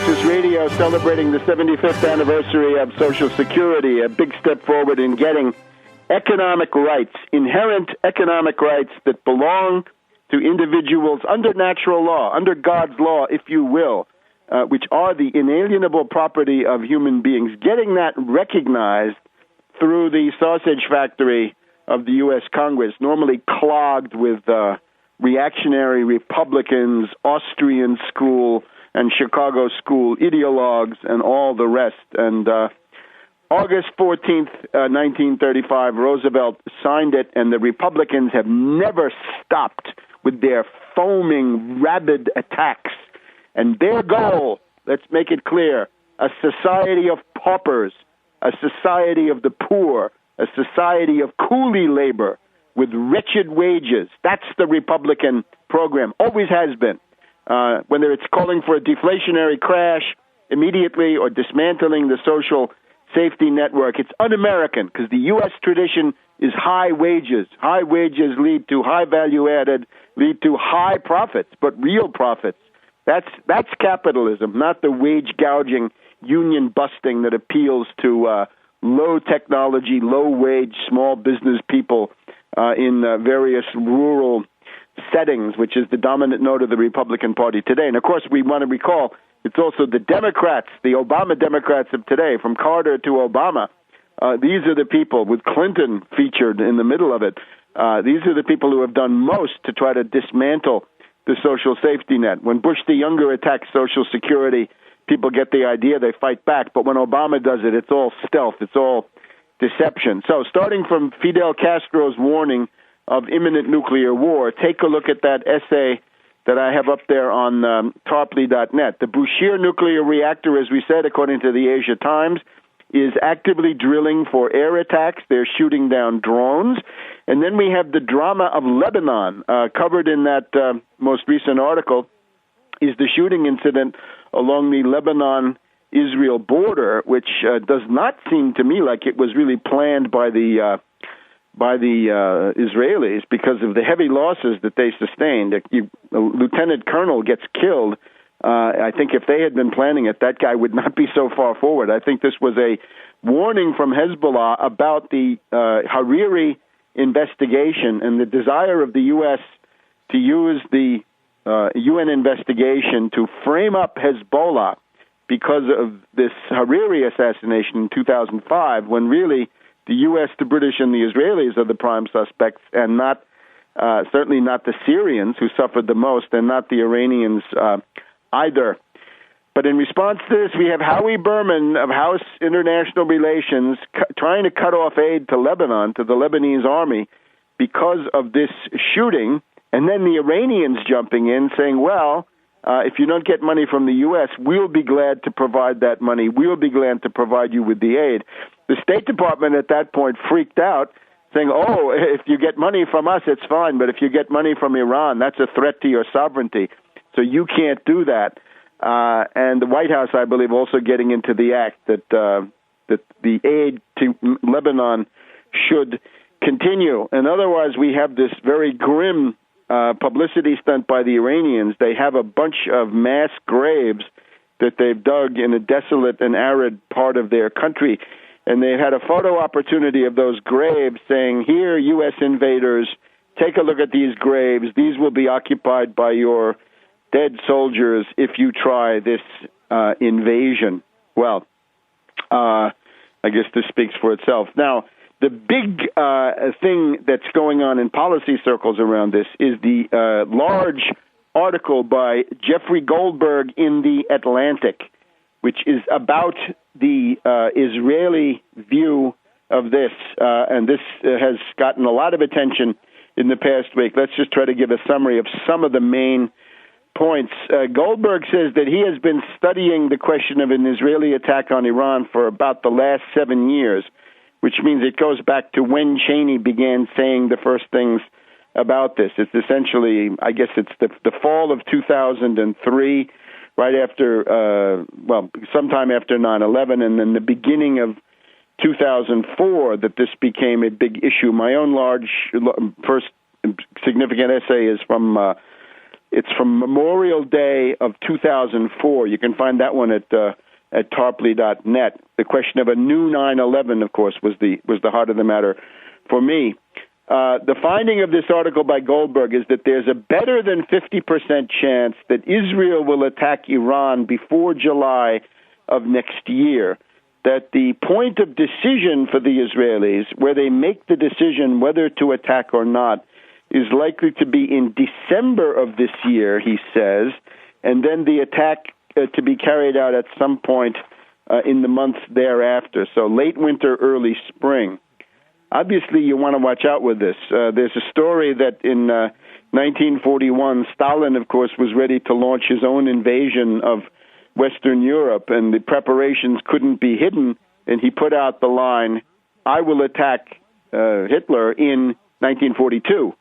Crisis Radio, celebrating the 75th anniversary of Social Security, a big step forward in getting economic rights, inherent economic rights that belong to individuals under natural law, under God's law, if you will, which are the inalienable property of human beings. Getting that recognized through the sausage factory of the U.S. Congress, normally clogged with reactionary Republicans, Austrian school, and Chicago school ideologues, and all the rest. And August 14th, 1935, Roosevelt signed it, and the Republicans have never stopped with their foaming, rabid attacks. And their goal, let's make it clear, a society of paupers, a society of the poor, a society of coolie labor with wretched wages. That's the Republican program, always has been. Whether it's calling for a deflationary crash immediately or dismantling the social safety network, it's un-American because the U.S. tradition is high wages. High wages lead to high value added, lead to high profits, but real profits. That's capitalism, not the wage gouging, union busting that appeals to low technology, low wage, small business people in various rural settings, which is the dominant note of the Republican Party today. And of course, we want to recall it's also the Democrats, the Obama Democrats of today, from Carter to Obama. These are the people, with Clinton featured in the middle of it, these are the people who have done most to try to dismantle the social safety net. When Bush the Younger attacks Social Security, people get the idea, they fight back. But when Obama does it, it's all stealth, it's all deception. So starting from Fidel Castro's warning of imminent nuclear war, take a look at that essay that I have up there on Tarpley.net. The Bushehr nuclear reactor, as we said, according to the Asia Times, is actively drilling for air attacks. They're shooting down drones. And then we have the drama of Lebanon, covered in that most recent article, is the shooting incident along the Lebanon-Israel border, which does not seem to me like it was really planned by the Israelis because of the heavy losses that they sustained. A lieutenant colonel gets killed. I think if they had been planning it, that guy would not be so far forward. I think this was a warning from Hezbollah about the Hariri investigation and the desire of the U.S. to use the UN investigation to frame up Hezbollah because of this Hariri assassination in 2005, when really the U.S., the British, and the Israelis are the prime suspects, and not certainly not the Syrians, who suffered the most, and not the Iranians either. But in response to this, we have Howie Berman of House International Relations trying to cut off aid to Lebanon, to the Lebanese army, because of this shooting, and then the Iranians jumping in saying, well, if you don't get money from the U.S., we'll be glad to provide that money. We'll be glad to provide you with the aid. The State Department at that point freaked out, saying, oh, if you get money from us, it's fine, but if you get money from Iran, that's a threat to your sovereignty. So you can't do that. And the White House, I believe, also getting into the act that the aid to Lebanon should continue. And otherwise, we have this very grim publicity stunt by the Iranians. They have a bunch of mass graves that they've dug in a desolate and arid part of their country. And they've had a photo opportunity of those graves saying, here, U.S. invaders, take a look at these graves. These will be occupied by your dead soldiers if you try this invasion. Well, I guess this speaks for itself. Now, the big thing that's going on in policy circles around this is the large article by Jeffrey Goldberg in The Atlantic, which is about the Israeli view of this, and this has gotten a lot of attention in the past week. Let's just try to give a summary of some of the main points. Goldberg says that he has been studying the question of an Israeli attack on Iran for about the last 7 years, which means it goes back to when Cheney began saying the first things about this. It's essentially, I guess it's the fall of 2003, right after, sometime after 9/11, and then the beginning of 2004 that this became a big issue. My own first significant essay is from It's from Memorial Day of 2004. You can find that one at tarpley.net. The question of a new 9/11, of course, was the heart of the matter for me. The finding of this article by Goldberg is that there's a better than 50% chance that Israel will attack Iran before July of next year. That the point of decision for the Israelis, where they make the decision whether to attack or not, is likely to be in December of this year, he says, and then the attack to be carried out at some point in the months thereafter, so late winter, early spring. Obviously, you want to watch out with this. There's a story that in 1941, Stalin, of course, was ready to launch his own invasion of Western Europe, and the preparations couldn't be hidden, and he put out the line, "I will attack Hitler in 1942."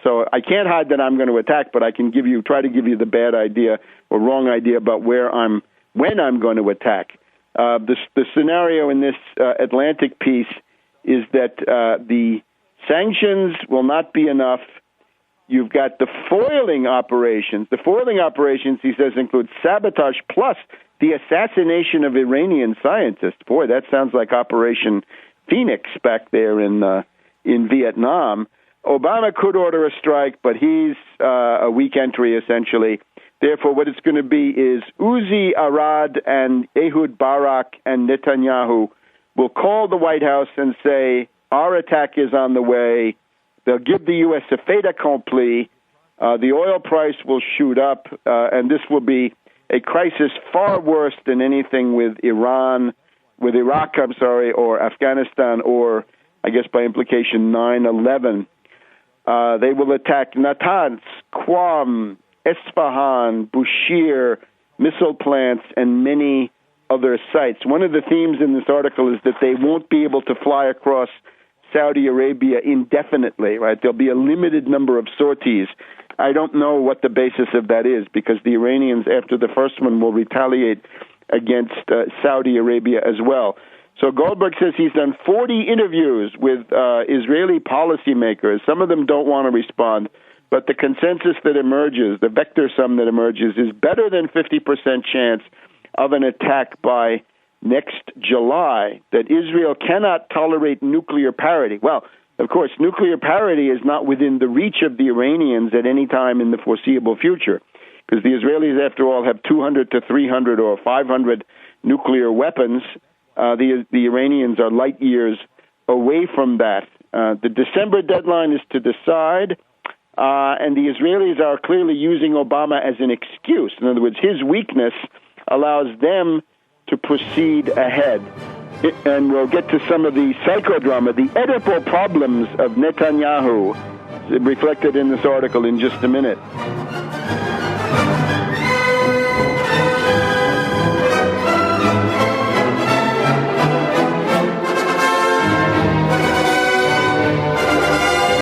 So I can't hide that I'm going to attack, but I can try to give you the bad idea or wrong idea about when I'm going to attack. The scenario in this Atlantic piece is that the sanctions will not be enough. You've got the foiling operations. The foiling operations, he says, include sabotage plus the assassination of Iranian scientists. Boy, that sounds like Operation Phoenix back there in Vietnam. Obama could order a strike, but he's a weak entry, essentially. Therefore, what it's going to be is Uzi, Arad, and Ehud Barak and Netanyahu will call the White House and say, our attack is on the way. They'll give the U.S. a fait accompli. The oil price will shoot up, and this will be a crisis far worse than anything with Iraq, or Afghanistan, or, I guess by implication, 9/11. They will attack Natanz, Qom, Esfahan, Bushehr, missile plants, and many other sites. One of the themes in this article is that they won't be able to fly across Saudi Arabia indefinitely, right? There'll be a limited number of sorties. I don't know what the basis of that is, because the Iranians, after the first one, will retaliate against Saudi Arabia as well. So Goldberg says he's done 40 interviews with Israeli policymakers. Some of them don't want to respond, but the consensus that emerges, the vector sum that emerges, is better than 50% chance of an attack by next July, that Israel cannot tolerate nuclear parity. Well, of course, nuclear parity is not within the reach of the Iranians at any time in the foreseeable future, because the Israelis, after all, have 200 to 300 or 500 nuclear weapons. The Iranians are light years away from that. The December deadline is to decide, and the Israelis are clearly using Obama as an excuse. In other words, his weakness allows them to proceed ahead. And we'll get to some of the psychodrama, the Oedipal problems of Netanyahu, reflected in this article in just a minute.